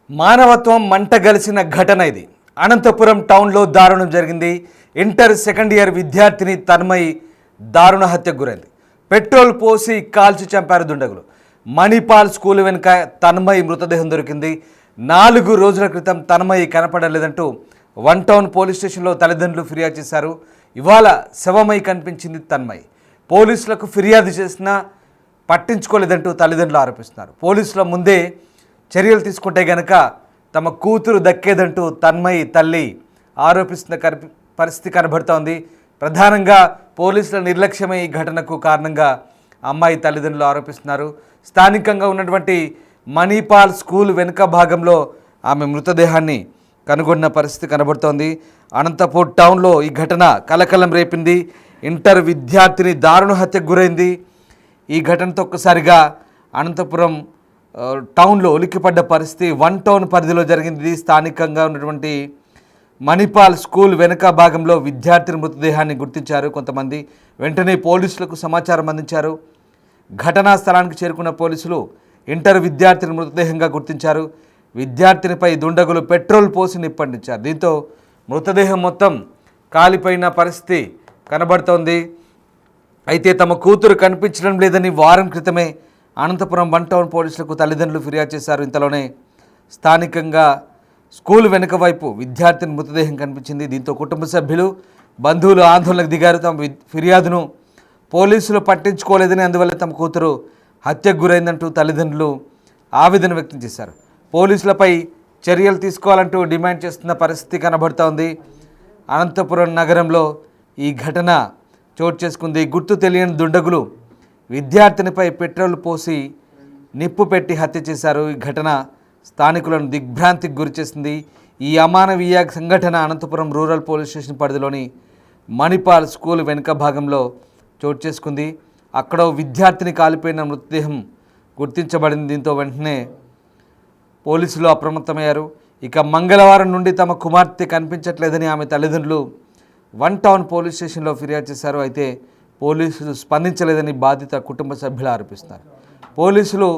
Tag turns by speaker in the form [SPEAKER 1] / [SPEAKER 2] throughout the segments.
[SPEAKER 1] మానవత్వం మంటగలిసిన ఘటన ఇది. అనంతపురం టౌన్లో దారుణం జరిగింది. ఇంటర్ సెకండ్ ఇయర్ విద్యార్థిని తన్మయి దారుణ హత్యకు గురైంది. పెట్రోల్ పోసి కాల్చి చంపారు దుండగులు. మణిపాల్ స్కూల్ వెనుక తన్మయి మృతదేహం దొరికింది. 4 రోజుల క్రితం తన్మయి కనపడలేదంటూ వన్ టౌన్ పోలీస్ స్టేషన్లో తల్లిదండ్రులు ఫిర్యాదు చేశారు. ఇవాళ శవమై కనిపించింది తన్మయి. పోలీసులకు ఫిర్యాదు చేసినా పట్టించుకోలేదంటూ తల్లిదండ్రులు ఆరోపిస్తున్నారు. పోలీసుల ముందే చర్యలు తీసుకుంటే గనక తమ కూతురు దక్కేదంటూ తన్మయి తల్లి ఆరోపిస్తున్న పరిస్థితి కనబడుతోంది. ప్రధానంగా పోలీసుల నిర్లక్ష్యమే ఈ ఘటనకు కారణంగా అమ్మాయి తల్లిదండ్రులు ఆరోపిస్తున్నారు. స్థానికంగా ఉన్నటువంటి మణిపాల్ స్కూల్ వెనుక భాగంలో ఆమె మృతదేహాన్ని కనుగొన్న పరిస్థితి కనబడుతోంది. అనంతపూర్ టౌన్లో ఈ ఘటన కలకలం రేపింది. ఇంటర్ విద్యార్థిని దారుణ హత్యకు గురైంది. ఈ ఘటనతో ఒక్కసారిగా అనంతపురం టౌన్లో ఉలిక్కిపడ్డ పరిస్థితి. వన్ టౌన్ పరిధిలో జరిగింది. స్థానికంగా ఉన్నటువంటి మణిపాల్ స్కూల్ వెనుక భాగంలో విద్యార్థిని మృతదేహాన్ని గుర్తించారు కొంతమంది. వెంటనే పోలీసులకు సమాచారం అందించారు. ఘటనా స్థలానికి చేరుకున్న పోలీసులు ఇంటర్ విద్యార్థిని మృతదేహంగా గుర్తించారు. విద్యార్థినిపై దుండగులు పెట్రోల్ పోసి నిప్పండించారు. దీంతో మృతదేహం మొత్తం కాలిపోయిన పరిస్థితి కనబడుతోంది. అయితే తమ కూతురు కనిపించడం లేదని వారం క్రితమే అనంతపురం వన్ టౌన్ పోలీసులకు తల్లిదండ్రులు ఫిర్యాదు చేశారు. ఇంతలోనే స్థానికంగా స్కూల్ వెనుక వైపు విద్యార్థిని మృతదేహం కనిపించింది. దీంతో కుటుంబ సభ్యులు బంధువులు ఆందోళనకు దిగారు. తమ ఫిర్యాదును పోలీసులు పట్టించుకోలేదని, అందువల్ల తమ కూతురు హత్యకు గురైందంటూ తల్లిదండ్రులు ఆవేదన వ్యక్తం చేశారు. పోలీసులపై చర్యలు తీసుకోవాలంటూ డిమాండ్ చేస్తున్న పరిస్థితి కనబడుతోంది. అనంతపురం నగరంలో ఈ ఘటన చోటు చేసుకుంది. గుర్తు తెలియని దుండగులు విద్యార్థినిపై పెట్రోల్ పోసి నిప్పు పెట్టి హత్య చేశారు. ఈ ఘటన స్థానికులను దిగ్భ్రాంతికి గురిచేసింది. ఈ అమానవీయ సంఘటన అనంతపురం రూరల్ పోలీస్ స్టేషన్ పరిధిలోని మణిపాల్ స్కూల్ వెనుక భాగంలో చోటు చేసుకుంది. అక్కడ విద్యార్థిని కాలిపోయిన మృతదేహం గుర్తించబడింది. దీంతో వెంటనే పోలీసులు అప్రమత్తమయ్యారు. ఇక మంగళవారం నుండి తమ కుమార్తె కనిపించట్లేదని ఆమె తల్లిదండ్రులు వన్ టౌన్ పోలీస్ స్టేషన్లో ఫిర్యాదు చేశారు. అయితే పోలీసులు స్పందించలేదని బాధిత కుటుంబ సభ్యులు ఆరోపిస్తున్నారు. పోలీసులు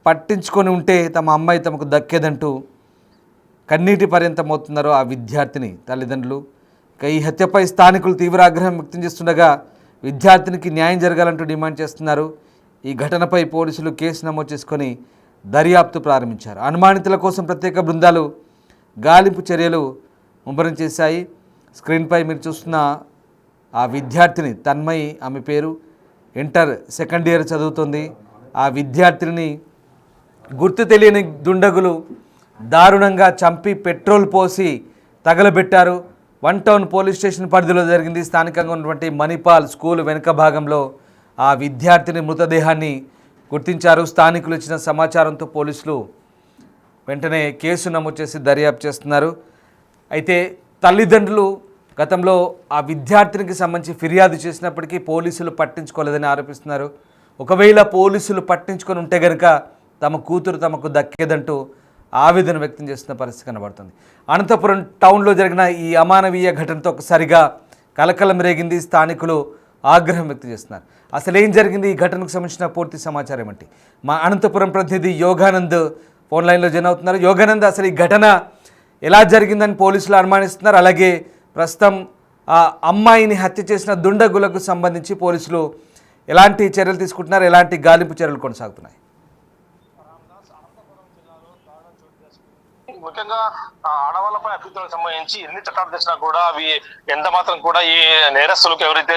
[SPEAKER 1] పట్టించుకొని ఉంటే తమ అమ్మాయి తమకు దక్కేదంటూ కన్నీటి పర్యంతమవుతున్నారు ఆ విద్యార్థిని తల్లిదండ్రులు. ఇక ఈ హత్యపై స్థానికులు తీవ్ర ఆగ్రహం వ్యక్తం చేస్తుండగా విద్యార్థినికి న్యాయం జరగాలంటూ డిమాండ్ చేస్తున్నారు. ఈ ఘటనపై పోలీసులు కేసు నమోదు చేసుకొని దర్యాప్తు ప్రారంభించారు. అనుమానితుల కోసం ప్రత్యేక బృందాలు గాలింపు చర్యలు ముమ్మరం చేశాయి. స్క్రీన్పై మీరు చూస్తున్న ఆ విద్యార్థిని తన్మయి, ఆమె పేరు. ఇంటర్ సెకండ్ ఇయర్ చదువుతుంది. ఆ విద్యార్థిని గుర్తు తెలియని దుండగులు దారుణంగా చంపి పెట్రోల్ పోసి తగలబెట్టారు. వన్ టౌన్ పోలీస్ స్టేషన్ పరిధిలో జరిగింది. స్థానికంగా ఉన్నటువంటి మణిపాల్ స్కూల్ వెనుక భాగంలో ఆ విద్యార్థిని మృతదేహాన్ని గుర్తించారు. స్థానికులు ఇచ్చిన సమాచారంతో పోలీసులు వెంటనే కేసు నమోదు చేసి దర్యాప్తు చేస్తున్నారు. అయితే తల్లిదండ్రులు గతంలో ఆ విద్యార్థినికి సంబంధించి ఫిర్యాదు చేసినప్పటికీ పోలీసులు పట్టించుకోలేదని ఆరోపిస్తున్నారు. ఒకవేళ పోలీసులు పట్టించుకొని ఉంటే కనుక తమ కూతురు తమకు దక్కేదంటూ ఆవేదన వ్యక్తం చేస్తున్న పరిస్థితి కనబడుతుంది. అనంతపురం టౌన్లో జరిగిన ఈ అమానవీయ ఘటనతో ఒకసారిగా కలకలం రేగింది. స్థానికులు ఆగ్రహం వ్యక్తం చేస్తున్నారు. అసలు ఏం జరిగింది, ఈ ఘటనకు సంబంధించిన పూర్తి సమాచారం ఏంటి? మా అనంతపురం ప్రతినిధి యోగానంద్ ఫోన్ లైన్లో జాయిన్ అవుతున్నారు. యోగానంద్, అసలు ఈ ఘటన ఎలా జరిగిందని పోలీసులు అనుమానిస్తున్నారు? అలాగే ప్రస్తుతం ఆ అమ్మాయిని హత్య చేసిన దుండగులకు సంబంధించి పోలీసులు ఎలాంటి చర్యలు తీసుకుంటున్నారు? ఎలాంటి గాలింపు చర్యలు కొనసాగుతున్నాయి?
[SPEAKER 2] ముఖ్యంగా ఆడవాళ్ళపై అభ్యర్థులకు సంబంధించి ఎన్ని చట్టాలు తెచ్చినా కూడా అవి ఎంత మాత్రం కూడా ఈ నేరస్తులకు ఎవరైతే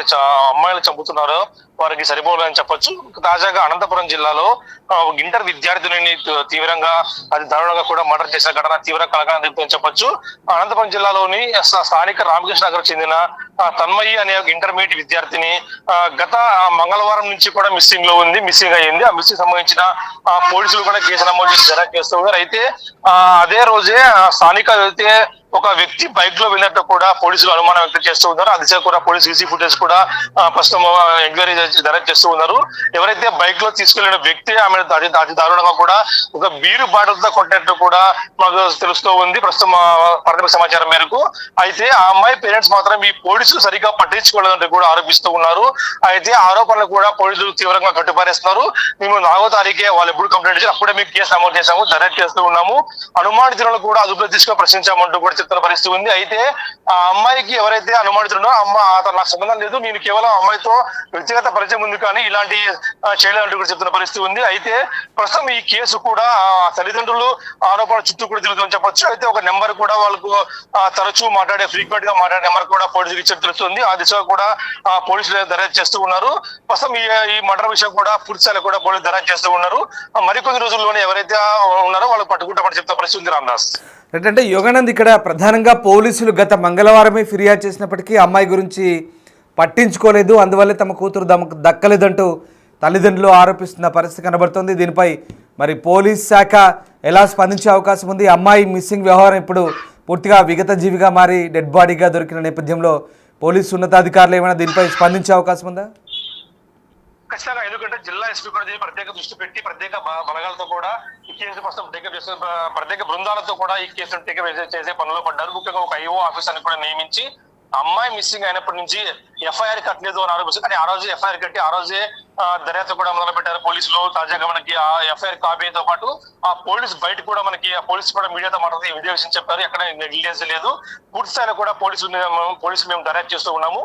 [SPEAKER 2] అమ్మాయిలు చంపుతున్నారో వారికి సరిపోలేదని చెప్పొచ్చు. తాజాగా అనంతపురం జిల్లాలో ఇంటర్ విద్యార్థిని తీవ్రంగా అది దారుణంగా కూడా మర్డర్ చేసిన ఘటన తీవ్ర కలకలం రేపుతుందని చెప్పొచ్చు. అనంతపురం జిల్లాలోని స్థానిక రామకృష్ణ నగర్ చెందిన తన్మయి అనే ఇంటర్మీడియట్ విద్యార్థిని గత మంగళవారం నుంచి కూడా మిస్సింగ్ అయ్యింది. ఆ మిస్సింగ్ సంబంధించిన పోలీసులు కూడా కేసు నమోదు చేసి దర్యాప్తు చేస్తున్నారు. అయితే అదే రోజే స్థానిక అయితే ఒక వ్యక్తి బైక్ లో వెళ్ళినట్టు కూడా పోలీసులు అనుమానం వ్యక్తం చేస్తూ ఉన్నారు. ఆ దిశగా కూడా పోలీసు సీసీ ఫుటేజ్ కూడా ప్రస్తుతం ఎంక్వైరీ దర్యాప్తు చేస్తూ ఉన్నారు. ఎవరైతే బైక్ లో తీసుకెళ్లిన వ్యక్తి ఆమె అతి దారుణంగా కూడా ఒక బీరు బాటిల్తో కొట్టినట్టు కూడా మాకు తెలుస్తూ ఉంది ప్రస్తుతం ప్రాథమిక సమాచారం మేరకు. అయితే ఆ అమ్మాయి పేరెంట్స్ మాత్రం ఈ పోలీసులు సరిగ్గా పట్టించుకోలేదంటూ కూడా ఆరోపిస్తూ ఉన్నారు. అయితే ఆరోపణలు కూడా పోలీసులు తీవ్రంగా కట్టుపారేస్తున్నారు. మేము 4వ తారీఖే వాళ్ళు ఎప్పుడు కంప్లైంట్ చేసి అప్పుడే మీకు కేసు నమోదు చేశాము, దర్యాప్తు చేస్తూ ఉన్నాము, అనుమానితులను కూడా అదుపులో తీసుకొని ప్రశ్నించామంటూ కూడా చెప్తున్న పరిస్థితి ఉంది. అయితే ఆ అమ్మాయికి ఎవరైతే అనుమానితుడో అమ్మ అతను నాకు సంబంధం లేదు, నేను కేవలం అమ్మాయితో వ్యక్తిగత పరిచయం ఉంది కానీ ఇలాంటి చేయలేదంటూ కూడా చెప్తున్న పరిస్థితి ఉంది. అయితే ప్రస్తుతం ఈ కేసు కూడా తల్లిదండ్రులు ఆరోపణ చుట్టూ కూడా తిరుగుతుందని చెప్పొచ్చు. అయితే ఒక నెంబర్ కూడా వాళ్ళకు తరచూ ఫ్రీక్వెంట్ గా మాట్లాడే నెంబర్ కూడా పోలీసులకు ఇచ్చి తెలుస్తుంది. ఆ దిశగా కూడా పోలీసులు దర్యాప్తు చేస్తూ ఉన్నారు. ప్రస్తుతం ఈ మర్డర్ విషయం కూడా పూర్తి స్థాయిలో కూడా పోలీసులు దర్యాప్తు చేస్తూ ఉన్నారు. మరికొన్ని రోజుల్లోనే ఎవరైతే ఉన్నారో వాళ్ళు పట్టుకుంటామని చెప్తున్న పరిస్థితి ఉంది. రామదాస్
[SPEAKER 1] అంటే యోగానంద్, ఇక్కడ ప్రధానంగా పోలీసులు గత మంగళవారమే ఫిర్యాదు చేసినప్పటికీ అమ్మాయి గురించి పట్టించుకోలేదు, అందువల్లే తమ కూతురు దక్కలేదంటూ తల్లిదండ్రులు ఆరోపిస్తున్న పరిస్థితి కనబడుతుంది. దీనిపై మరి పోలీస్ శాఖ ఎలా స్పందించే అవకాశం ఉంది? అమ్మాయి మిస్సింగ్ వ్యవహారం ఇప్పుడు పూర్తిగా విగత జీవిగా మారి డెడ్ బాడీగా దొరికిన నేపథ్యంలో పోలీసు ఉన్నతాధికారులు ఏమైనా దీనిపై స్పందించే అవకాశం ఉందా?
[SPEAKER 2] ఖచ్చితంగా, ఎందుకంటే జిల్లా ఎస్పీ కూడా ప్రత్యేక దృష్టి పెట్టి ప్రత్యేక బలగాలతో కూడా ఈ కేసు ప్రస్తుతం టేకప్ చేసే ప్రత్యేక బృందాలతో కూడా ఈ కేసును టేకప్ చేసే పనిలో పడ్డారు. ముఖ్యంగా ఒక ఐఓ ఆఫీసర్ని కూడా నియమించి అమ్మాయి మిస్సింగ్ అయినప్పటి నుంచి ఎఫ్ఐఆర్ కట్టలేదు అని ఆరోపిస్తారు. కానీ ఆ రోజు ఎఫ్ఐఆర్ కట్టి ఆ రోజే దర్యాప్తు కూడా మొదలు పెట్టారు పోలీసులు. తాజాగా మనకి ఆ ఎఫ్ఐఆర్ కాపీతో పాటు ఆ పోలీస్ బయట కూడా మనకి ఆ పోలీసు కూడా మీడియాతో మాట్లాడుతూ ఇదే విషయం చెప్పారు, ఎక్కడ నెగ్లిజెన్స్ లేదు, పూర్తి స్థాయిలో కూడా పోలీసులు మేము దర్యాప్తు చేస్తూ ఉన్నాము.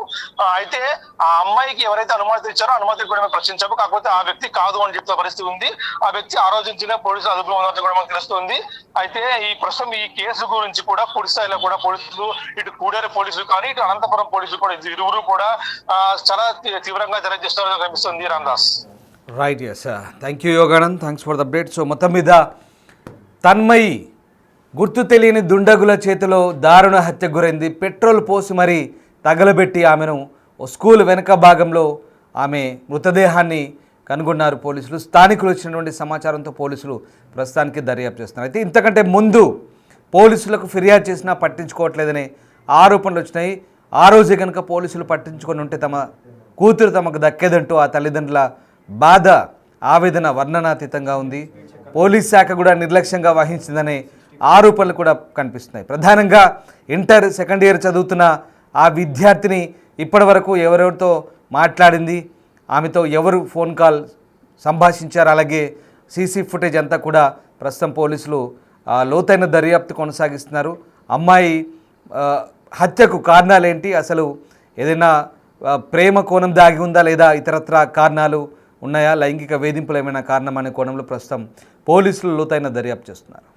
[SPEAKER 2] అయితే ఆ అమ్మాయికి ఎవరైతే అనుమతి ఇచ్చారో అనుమతి కూడా మేము ప్రశ్నించాము, కాకపోతే ఆ వ్యక్తి కాదు అని చెప్తున్న పరిస్థితి ఉంది. ఆ వ్యక్తి ఆ రోజు నుంచినే పోలీసులు అదుపులో ఉన్నట్టు కూడా మనకు తెలుస్తుంది. అయితే ఈ ప్రస్తుతం ఈ కేసు గురించి కూడా పూర్తి స్థాయిలో కూడా పోలీసులు, ఇటు కూడేరు పోలీసులు కానీ ఇటు అనంతపురం పోలీసులు కూడా ఇరువురు కూడా చాలా తీవ్రంగా దర్యాప్తు చేస్తున్నట్టు కనిపిస్తుంది. Ramadas
[SPEAKER 1] right, yes, thank you Yoganand, thanks for the update. So మొత్తం మీద తన్మయి గుర్తు తెలియని దుండగుల చేతిలో దారుణ హత్యకు గురైంది. పెట్రోల్ పోసి మరీ తగలబెట్టి ఆమెను ఓ స్కూల్ వెనక భాగంలో ఆమె మృతదేహాన్ని కనుగొన్నారు పోలీసులు. స్థానికులు వచ్చినటువంటి సమాచారంతో పోలీసులు ప్రస్తుతానికి దర్యాప్తు చేస్తున్నారు. అయితే ఇంతకంటే ముందు పోలీసులకు ఫిర్యాదు చేసినా పట్టించుకోవట్లేదనే ఆరోపణలు వచ్చినాయి. ఆ రోజే కనుక పోలీసులు పట్టించుకొని ఉంటే తమ కూతురు తమకు దక్కేదంటూ ఆ తల్లిదండ్రుల బాధ, ఆవేదన వర్ణనాతీతంగా ఉంది. పోలీస్ శాఖ కూడా నిర్లక్ష్యంగా వహించిందనే ఆరోపణలు కూడా కనిపిస్తున్నాయి. ప్రధానంగా ఇంటర్ సెకండ్ ఇయర్ చదువుతున్న ఆ విద్యార్థిని ఇప్పటి వరకు ఎవరెవరితో మాట్లాడింది, ఆమెతో ఎవరు ఫోన్ కాల్ సంభాషించారు, అలాగే సీసీ ఫుటేజ్ అంతా కూడా ప్రస్తుతం పోలీసులు లోతైన దర్యాప్తు కొనసాగిస్తున్నారు. అమ్మాయి హత్యకు కారణాలేంటి, అసలు ఏదైనా ప్రేమ కోణం దాగి ఉందా లేదా ఇతరత్ర కారణాలు ఉన్నాయా, లైంగిక వేధింపులు ఏమైనా కారణం అనే కోణంలో ప్రస్తుతం పోలీసులు లోతైన దర్యాప్తు చేస్తున్నారు.